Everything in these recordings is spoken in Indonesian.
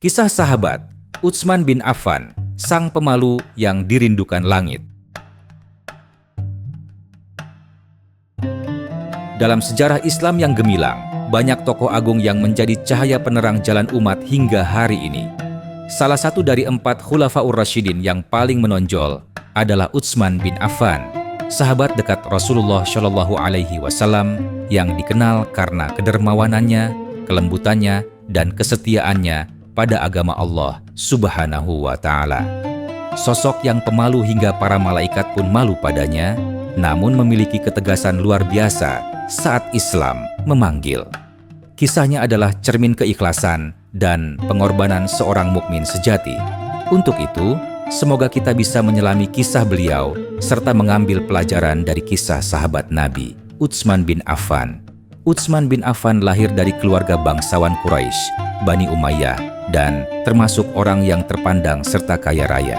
Kisah sahabat Utsman bin Affan, sang pemalu yang dirindukan langit. Dalam sejarah Islam yang gemilang, banyak tokoh agung yang menjadi cahaya penerang jalan umat hingga hari ini. Salah satu dari 4 Khulafaur Rasyidin yang paling menonjol adalah Utsman bin Affan, sahabat dekat Rasulullah Shallallahu Alaihi Wasallam yang dikenal karena kedermawanannya, kelembutannya, dan kesetiaannya pada agama Allah Subhanahu wa Ta'ala. Sosok yang pemalu hingga para malaikat pun malu padanya, namun memiliki ketegasan luar biasa saat Islam memanggil. Kisahnya adalah cermin keikhlasan dan pengorbanan seorang mukmin sejati. Untuk itu, semoga kita bisa menyelami kisah beliau serta mengambil pelajaran dari kisah sahabat Nabi, Utsman bin Affan. Utsman bin Affan lahir dari keluarga bangsawan Quraisy, Bani Umayyah, dan termasuk orang yang terpandang serta kaya raya.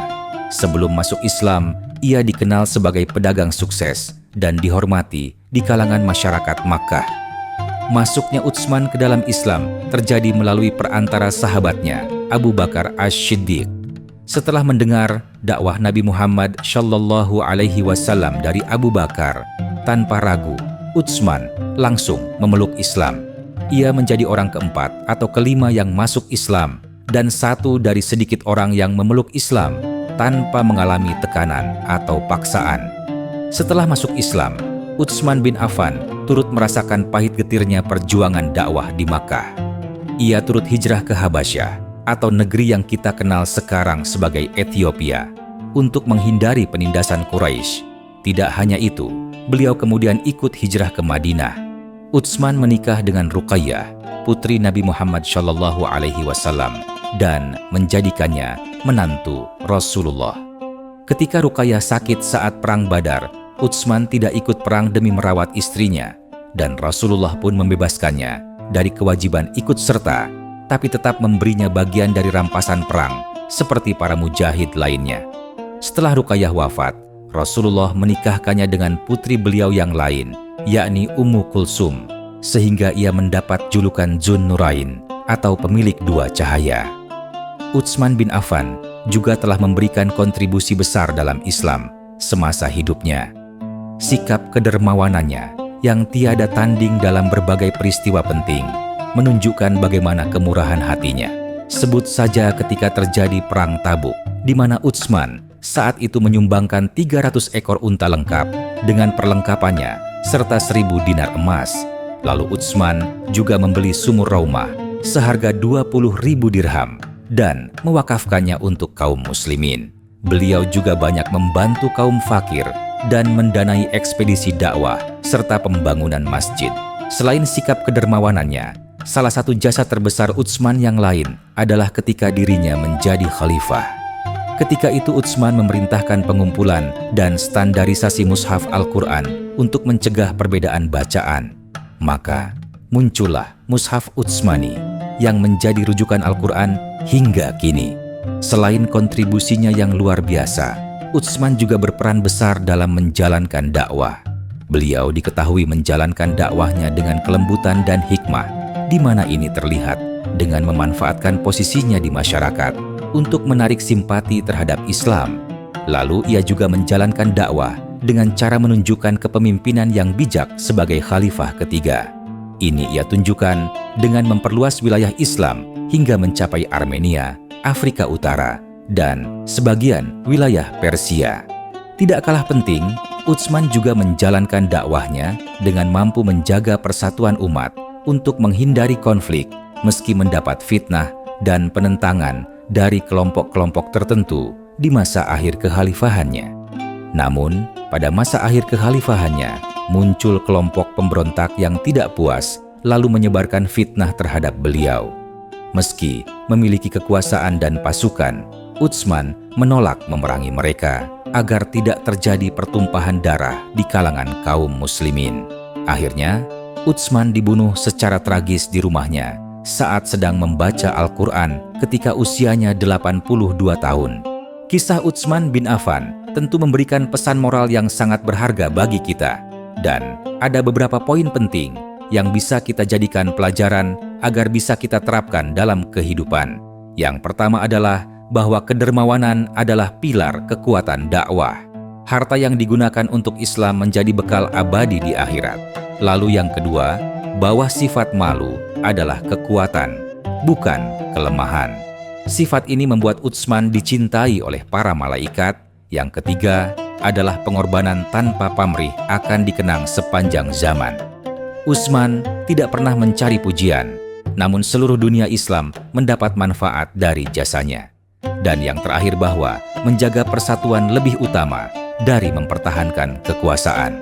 Sebelum masuk Islam, ia dikenal sebagai pedagang sukses dan dihormati di kalangan masyarakat Makkah. Masuknya Utsman ke dalam Islam terjadi melalui perantara sahabatnya, Abu Bakar Ash-Shiddiq. Setelah mendengar dakwah Nabi Muhammad Shallallahu Alaihi Wasallam dari Abu Bakar, tanpa ragu, Utsman langsung memeluk Islam. Ia menjadi orang keempat atau kelima yang masuk Islam dan satu dari sedikit orang yang memeluk Islam tanpa mengalami tekanan atau paksaan. Setelah masuk Islam, Utsman bin Affan turut merasakan pahit getirnya perjuangan dakwah di Makkah. Ia turut hijrah ke Habasyah atau negeri yang kita kenal sekarang sebagai Ethiopia untuk menghindari penindasan Quraisy. Tidak hanya itu, beliau kemudian ikut hijrah ke Madinah. Utsman menikah dengan Ruqayyah, putri Nabi Muhammad Shallallahu Alaihi Wasallam, dan menjadikannya menantu Rasulullah. Ketika Ruqayyah sakit saat perang Badar, Utsman tidak ikut perang demi merawat istrinya, dan Rasulullah pun membebaskannya dari kewajiban ikut serta, tapi tetap memberinya bagian dari rampasan perang, seperti para mujahid lainnya. Setelah Ruqayyah wafat, Rasulullah menikahkannya dengan putri beliau yang lain, yakni Ummu Kulsum, sehingga ia mendapat julukan Dzun Nurain atau pemilik dua cahaya. Utsman bin Affan juga telah memberikan kontribusi besar dalam Islam semasa hidupnya. Sikap kedermawanannya yang tiada tanding dalam berbagai peristiwa penting menunjukkan bagaimana kemurahan hatinya. Sebut saja ketika terjadi perang Tabuk, di mana Utsman saat itu menyumbangkan 300 ekor unta lengkap dengan perlengkapannya serta 1000 dinar emas. Lalu Utsman juga membeli sumur Raumah seharga 20.000 dirham dan mewakafkannya untuk kaum muslimin. Beliau juga banyak membantu kaum fakir dan mendanai ekspedisi dakwah serta pembangunan masjid. Selain sikap kedermawanannya, salah satu jasa terbesar Utsman yang lain adalah ketika dirinya menjadi khalifah. Ketika itu Utsman memerintahkan pengumpulan dan standarisasi mushaf Al-Quran untuk mencegah perbedaan bacaan. Maka muncullah mushaf Utsmani yang menjadi rujukan Al-Quran hingga kini. Selain kontribusinya yang luar biasa, Utsman juga berperan besar dalam menjalankan dakwah. Beliau diketahui menjalankan dakwahnya dengan kelembutan dan hikmah, di mana ini terlihat dengan memanfaatkan posisinya di masyarakat untuk menarik simpati terhadap Islam. Lalu ia juga menjalankan dakwah dengan cara menunjukkan kepemimpinan yang bijak sebagai khalifah ketiga. Ini ia tunjukkan dengan memperluas wilayah Islam hingga mencapai Armenia, Afrika Utara, dan sebagian wilayah Persia. Tidak kalah penting, Utsman juga menjalankan dakwahnya dengan mampu menjaga persatuan umat untuk menghindari konflik meski mendapat fitnah dan penentangan dari kelompok-kelompok tertentu di masa akhir kekhalifahannya. Namun, pada masa akhir kekhalifahannya, muncul kelompok pemberontak yang tidak puas lalu menyebarkan fitnah terhadap beliau. Meski memiliki kekuasaan dan pasukan, Utsman menolak memerangi mereka agar tidak terjadi pertumpahan darah di kalangan kaum muslimin. Akhirnya, Utsman dibunuh secara tragis di rumahnya saat sedang membaca Al-Quran ketika usianya 82 tahun. Kisah Utsman bin Affan tentu memberikan pesan moral yang sangat berharga bagi kita, dan ada beberapa poin penting yang bisa kita jadikan pelajaran agar bisa kita terapkan dalam kehidupan. Yang pertama adalah bahwa kedermawanan adalah pilar kekuatan dakwah. Harta yang digunakan untuk Islam menjadi bekal abadi di akhirat. Lalu yang kedua, bahwa sifat malu adalah kekuatan, bukan kelemahan. Sifat ini membuat Utsman dicintai oleh para malaikat. Yang ketiga adalah pengorbanan tanpa pamrih akan dikenang sepanjang zaman. Utsman tidak pernah mencari pujian, namun seluruh dunia Islam mendapat manfaat dari jasanya. Dan yang terakhir bahwa menjaga persatuan lebih utama dari mempertahankan kekuasaan.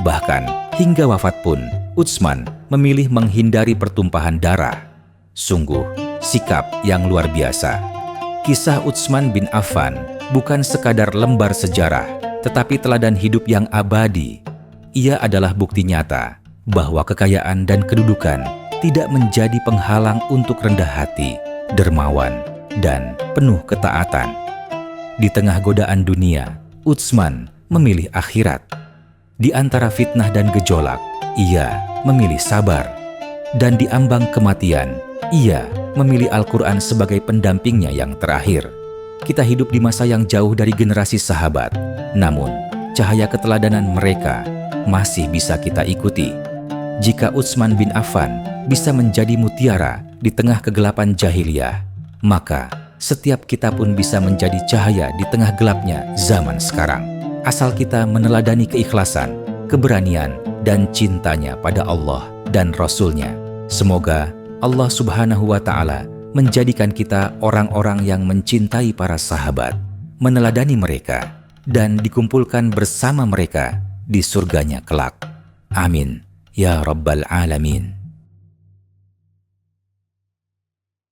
Bahkan hingga wafat pun, Utsman memilih menghindari pertumpahan darah. Sungguh, sikap yang luar biasa. Kisah Utsman bin Affan bukan sekadar lembar sejarah, tetapi teladan hidup yang abadi. Ia adalah bukti nyata bahwa kekayaan dan kedudukan tidak menjadi penghalang untuk rendah hati, dermawan, dan penuh ketaatan. Di tengah godaan dunia, Utsman memilih akhirat. Di antara fitnah dan gejolak, ia memilih sabar. Dan di ambang kematian, ia memilih Al-Quran sebagai pendampingnya yang terakhir. Kita hidup di masa yang jauh dari generasi sahabat, namun cahaya keteladanan mereka masih bisa kita ikuti. Jika Utsman bin Affan bisa menjadi mutiara di tengah kegelapan jahiliyah, maka setiap kita pun bisa menjadi cahaya di tengah gelapnya zaman sekarang. Asal kita meneladani keikhlasan, keberanian, dan cintanya pada Allah dan Rasul-Nya. Semoga Allah Subhanahu wa Ta'ala menjadikan kita orang-orang yang mencintai para sahabat, meneladani mereka, dan dikumpulkan bersama mereka di surganya kelak. Amin. Ya Rabbal Alamin.